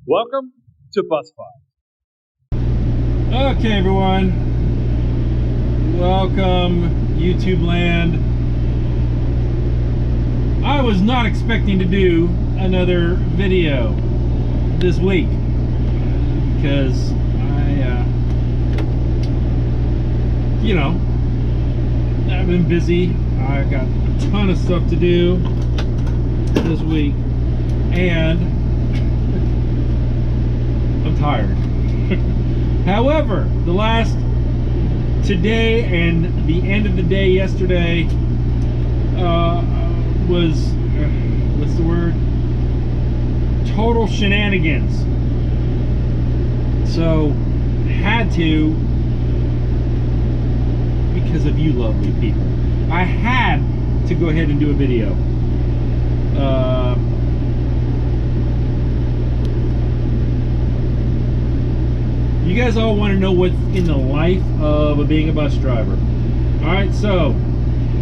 Welcome to Bus5. Okay, everyone. Welcome, YouTube land. I was not expecting to do another video this week because I've been busy. I got a ton of stuff to do this week, and I'm tired. However, today and the end of the day yesterday was, what's the word? Total shenanigans. So, had to, because of you lovely people, I had to go ahead and do a video. You guys all want to know what's in the life of being a bus driver. Alright, so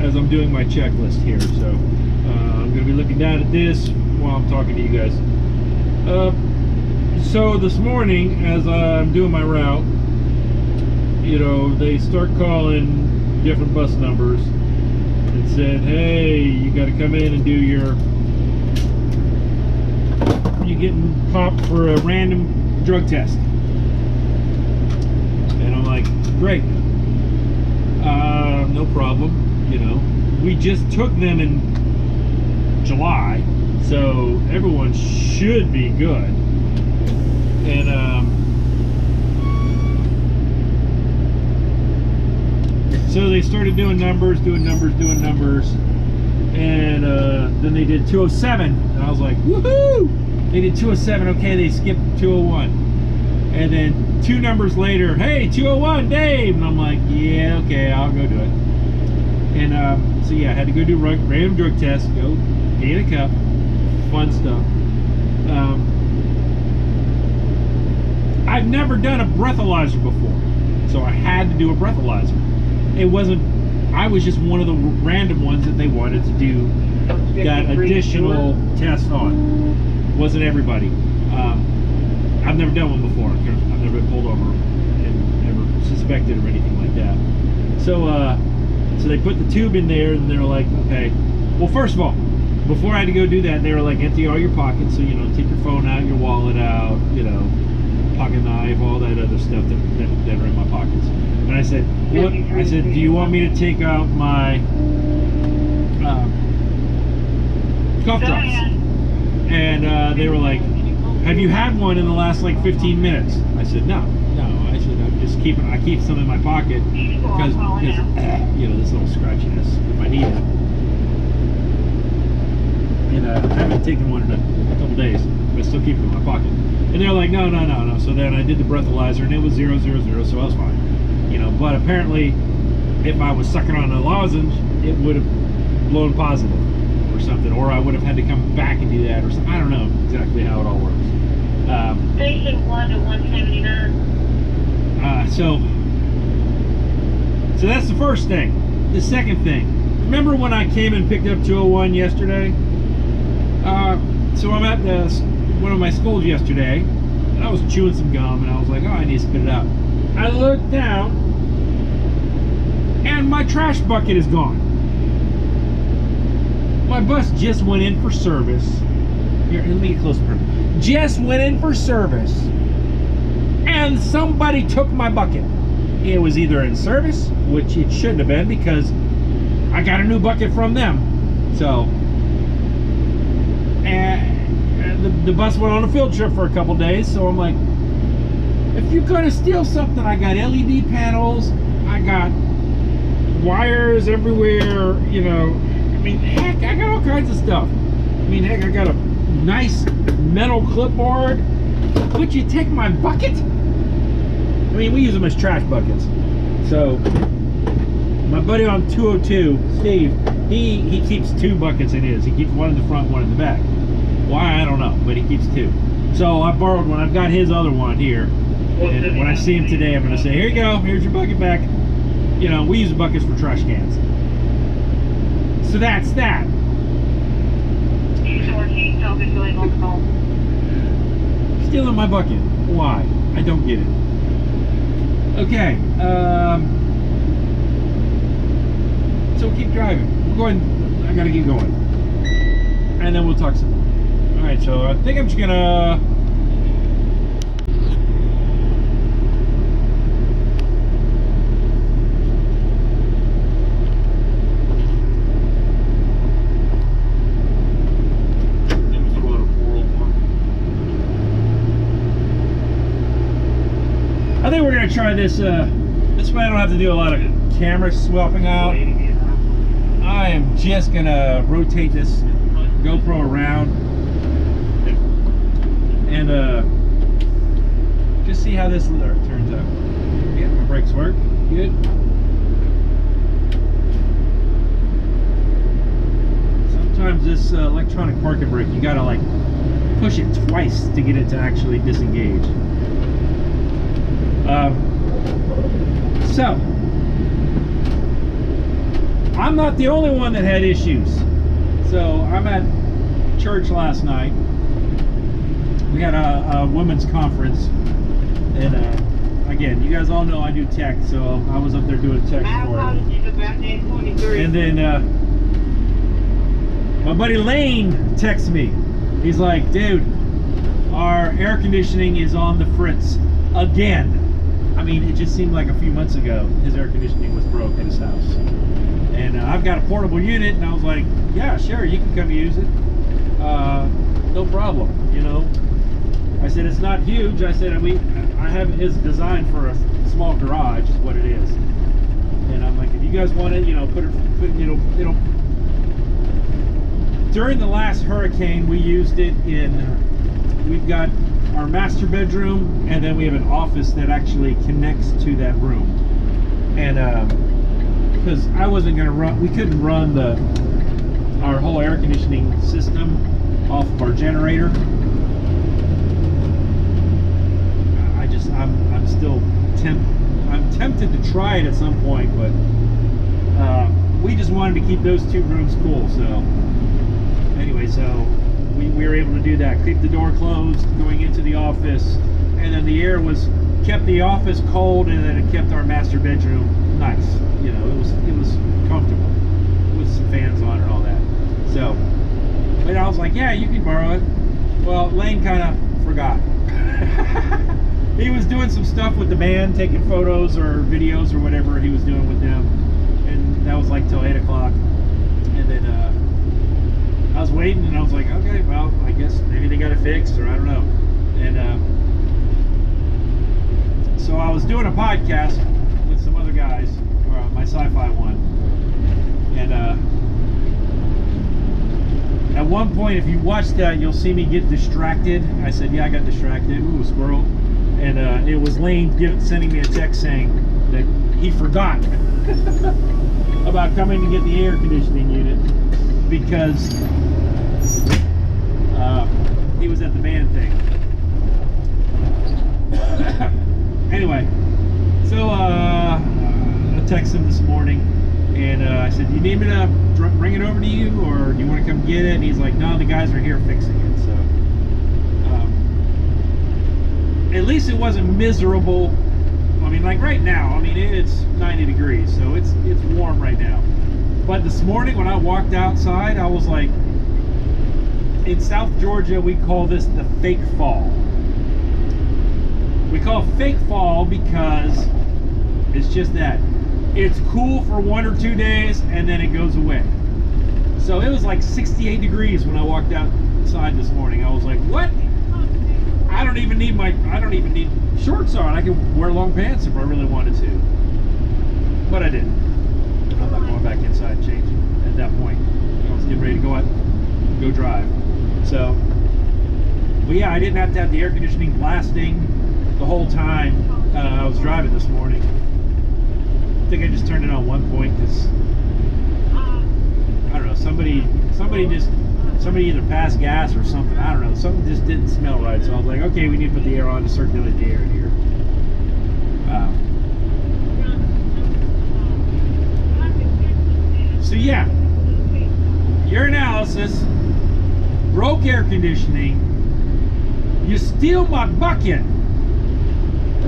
as I'm doing my checklist here, so I'm going to be looking down at this while I'm talking to you guys. So this morning, as I'm doing my route, they start calling different bus numbers and said, hey, you got to come in and do you're getting popped for a random drug test. And I'm like, great, no problem. We just took them in July, so everyone should be good. And so they started doing numbers, and then they did 207, and I was like, woohoo! They did 207, okay, they skipped 201. And then 2 numbers later, hey, 201, Dave! And I'm like, yeah, okay, I'll go do it. And so yeah, I had to go do random drug test, go get a cup, fun stuff. I've never done a breathalyzer before, so I had to do a breathalyzer. I was just one of the random ones that they wanted to do that additional test on. Wasn't everybody. I've never done one before. I've never been pulled over and never suspected or anything like that. So they put the tube in there, and they're like, okay. Well, first of all, before I had to go do that, they were like, empty all your pockets. So take your phone out, your wallet out, pocket knife, all that other stuff that are in my pockets. And I said, what? I said, do you want me to take out my cough drops? And they were like, have you had one in the last like 15 minutes? I said, no. I said, I keep some in my pocket because this little scratchiness if I need it. And I haven't taken one in a couple days, but I still keep it in my pocket. And they're like, no. So then I did the breathalyzer, and it was 000, so I was fine. But apparently, if I was sucking on a lozenge, it would have blown positive or something, or I would have had to come back and do that, or something. I don't know exactly how it all works. Station 1 to 179. So that's the first thing. The second thing, remember when I came and picked up 201 yesterday? So I'm at one of my schools yesterday, and I was chewing some gum, and I was like, oh, I need to spit it out. I looked down, and my trash bucket is gone. My bus just went in for service. Here, let me get closer. Just went in for service, and somebody took my bucket. It was either in service, which it shouldn't have been because I got a new bucket from them. So, and the bus went on a field trip for a couple days. So I'm like, if you're gonna steal something, I got LED panels, I got wires everywhere. Heck, I got all kinds of stuff. Heck, I got a nice metal clipboard. Would you take my bucket? We use them as trash buckets. So my buddy on 202, Steve, he keeps 2 buckets in his. He keeps one in the front, one in the back. Why, I don't know, but he keeps 2. So I borrowed one. I've got his other one here. And when I see him today, I'm going to say, here you go, here's your bucket back. We use buckets for trash cans. So that's that. stealing my bucket. Why? I don't get it. Okay. So we'll keep driving. We're going. I gotta keep going, and then we'll talk some more. All right. So I think I'm just gonna. I think we're gonna try this. This way I don't have to do a lot of camera swapping out. I am just gonna rotate this GoPro around and just see how this turns out. Yeah, my brakes work. Good. Sometimes this electronic parking brake, you gotta like push it twice to get it to actually disengage. So, I'm not the only one that had issues. So, I'm at church last night. We had a women's conference. And again, you guys all know I do tech, so I was up there doing tech for it. And then my buddy Lane texts me. He's like, dude, our air conditioning is on the fritz again. I mean, it just seemed like a few months ago his air conditioning was broke at his house. And I've got a portable unit, and I was like, yeah, sure, you can come use it. No problem, you know. I said, it's not huge. I said, I have his design for a small garage is what it is. And I'm like, if you guys want it, you know, put you know, during the last hurricane, we used it in, we've got our master bedroom, and then we have an office that actually connects to that room. And because I wasn't gonna run, we couldn't run our whole air conditioning system off of our generator. I'm still tempted to try it at some point, but we just wanted to keep those two rooms cool. So anyway, so we were able to do that, keep the door closed going into the office, and then the air kept the office cold, and then it kept our master bedroom nice. You know, it was comfortable with some fans on and all that. So, but I was like, yeah, you can borrow it. Well, Lane kind of forgot. He was doing some stuff with the band, taking photos or videos or whatever he was doing with them, and that was like till 8 o'clock. And then I was waiting, and I was like, okay, well, I guess maybe they got it fixed, or I don't know. And so I was doing a podcast with some other guys, or my Sci-Fi one, and at one point, if you watch that, you'll see me get distracted. I said, yeah, I got distracted. Ooh, squirrel. And it was Lane sending me a text saying that he forgot about coming to get the air conditioning unit because he was at the band thing. Anyway, so I texted him this morning, and I said, "Do you need me to bring it over to you, or do you want to come get it?" And he's like, "No, the guys are here fixing it." So at least it wasn't miserable. I mean, like right now, I mean, it's 90 degrees, so it's warm right now. But this morning when I walked outside, I was like, in South Georgia, we call this the fake fall. We call it fake fall because it's just that. It's cool for 1 or 2 days, and then it goes away. So it was like 68 degrees when I walked outside this morning. I was like, what? I don't even need shorts on. I could wear long pants if I really wanted to. But I didn't. I'm not going back inside and changing at that point. I was getting ready to go out, go drive. So, but yeah, I didn't have to have the air conditioning blasting the whole time I was driving this morning. I think I just turned it on one point because I don't know, somebody either passed gas or something. I don't know, something just didn't smell right. So I was like, okay, we need to put the air on to circulate the air here. So yeah, your analysis: broke air conditioning. You steal my bucket.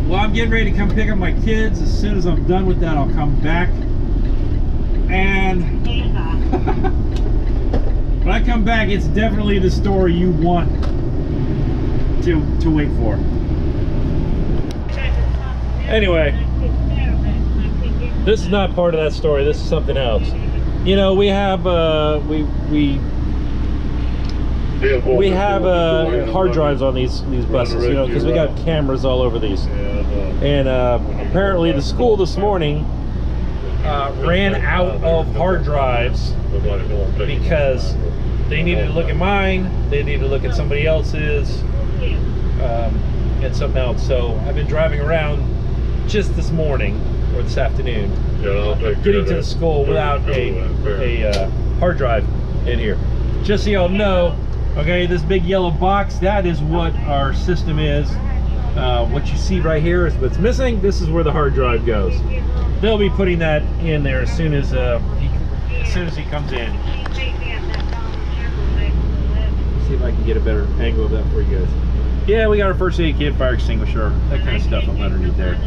Well, I'm getting ready to come pick up my kids. As soon as I'm done with that, I'll come back. And when I come back, it's definitely the story you want to wait for. Anyway, this is not part of that story. This is something else. You know, we have we have hard drives on these buses, you know, because we got cameras all over these. And apparently the school this morning ran out of hard drives because they needed to look at mine, they needed to look at somebody else's, and something else. So I've been driving around just this morning or this afternoon, getting to the school without a hard drive in here. Just so y'all know, okay, this big yellow box, that is what our system is. What you see right here is what's missing. This is where the hard drive goes. They'll be putting that in there as soon as he comes in. See if I can get a better angle of that for you guys. Yeah, we got our first aid kit, fire extinguisher, that kind of stuff up underneath there.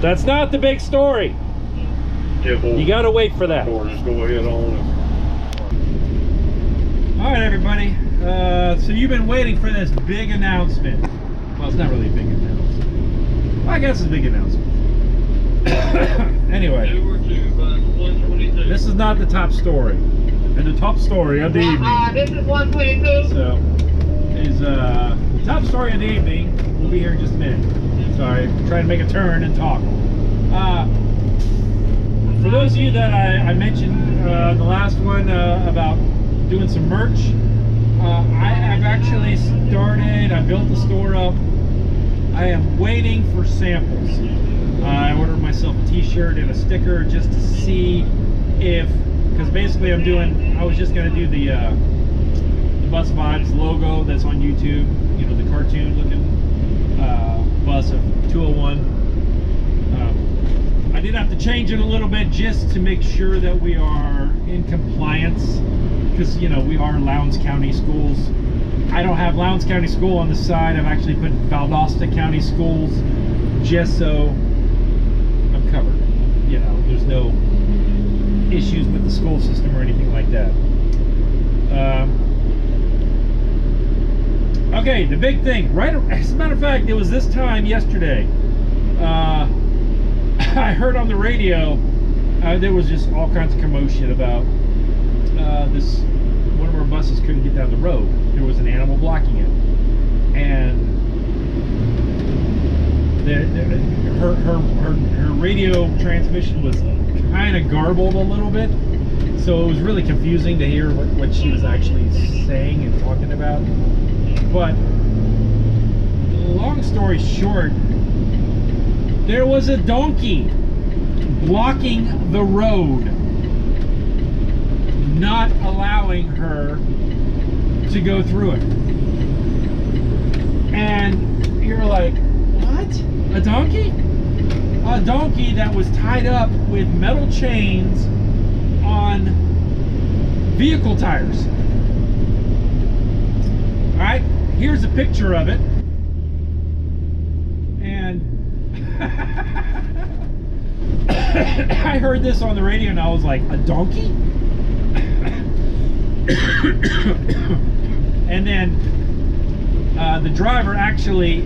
That's not the big story. You gotta wait for that. Just go ahead on. All right, everybody. So you've been waiting for this big announcement. Well, it's not really a big announcement. Well, I guess it's a big announcement. Anyway, this is not the top story. And the top story of the evening. This is 122. So, is the top story of the evening. We'll be here in just a minute. Sorry, I'm trying to make a turn and talk. For those of you that I mentioned in the last one about doing some merch, I've actually started. I built the store up. I am waiting for samples. I ordered myself a t-shirt and a sticker just to see if, because basically I was just going to do the Bus Vibes logo that's on YouTube, you know, the cartoon looking bus of 201. I did have to change it a little bit just to make sure that we are in compliance, because, you know, we are Lowndes County Schools. I don't have Lowndes County School on the side. I've actually put Valdosta County Schools just so I'm covered. You know, there's no issues with the school system or anything like that. Okay, the big thing, right? As a matter of fact, it was this time yesterday. I heard on the radio there was just all kinds of commotion about this. One of our buses couldn't get down the road. There was an animal blocking it, and her radio transmission was kind of garbled a little bit, so it was really confusing to hear what she was actually saying and talking about. But long story short, there was a donkey blocking the road, not allowing her to go through it. And you're like, what? A donkey? A donkey that was tied up with metal chains on vehicle tires. Alright, here's a picture of it. And I heard this on the radio and I was like, a donkey? And then the driver actually,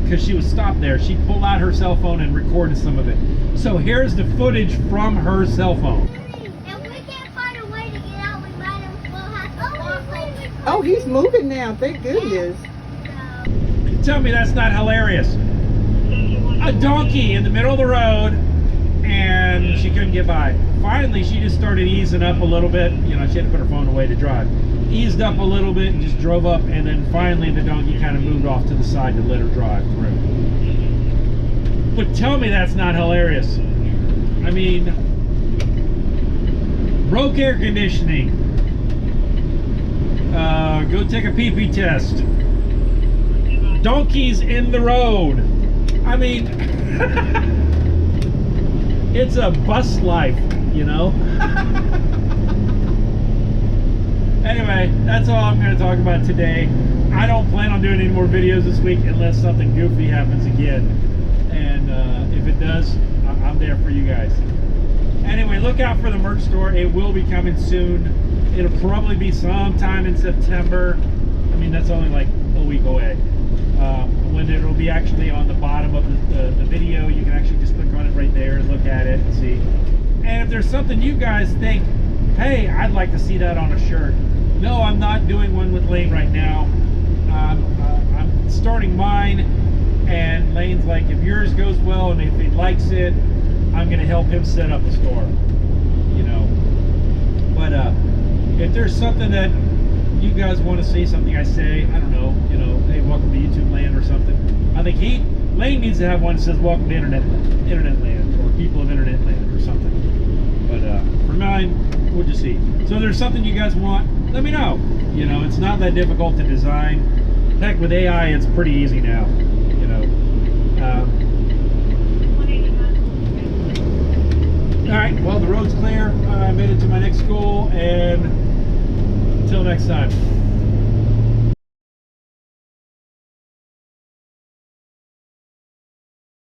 because she was stopped there, she pulled out her cell phone and recorded some of it. So here's the footage from her cell phone. If we can't find a way to get out, we might as well have to walk. Oh, he's moving now. Thank goodness. Tell me that's not hilarious. A donkey in the middle of the road, and she couldn't get by. Finally, she just started easing up a little bit. You know, she had to put her phone away to drive. Eased up a little bit and just drove up, and then finally the donkey kind of moved off to the side to let her drive through. But tell me that's not hilarious. I mean, broke air conditioning. Go take a pee-pee test. Donkeys in the road. I mean, it's a bus life, you know? Anyway, that's all I'm going to talk about today. I don't plan on doing any more videos this week unless something goofy happens again. And if it does, I'm there for you guys. Anyway, look out for the merch store. It will be coming soon. It'll probably be sometime in September. I mean, that's only like a week away. When it'll be actually on the bottom of the video, you can actually just click on it right there and look at it and see. And if there's something you guys think, hey, I'd like to see that on a shirt. No, I'm not doing one with Lane right now. I'm starting mine, and Lane's like, if yours goes well and if he likes it, I'm gonna help him set up a store. You know. But if there's something that you guys want to see, something I say, I don't know, you know, hey, welcome to YouTube land or something. I think Lane needs to have one that says welcome to internet land, or people of internet land or something. But for mine, we'll just see. So if there's something you guys want, let me know. You know, it's not that difficult to design. Heck, with AI, it's pretty easy now. You know. All right. Well, the road's clear. I made it to my next school, and until next time.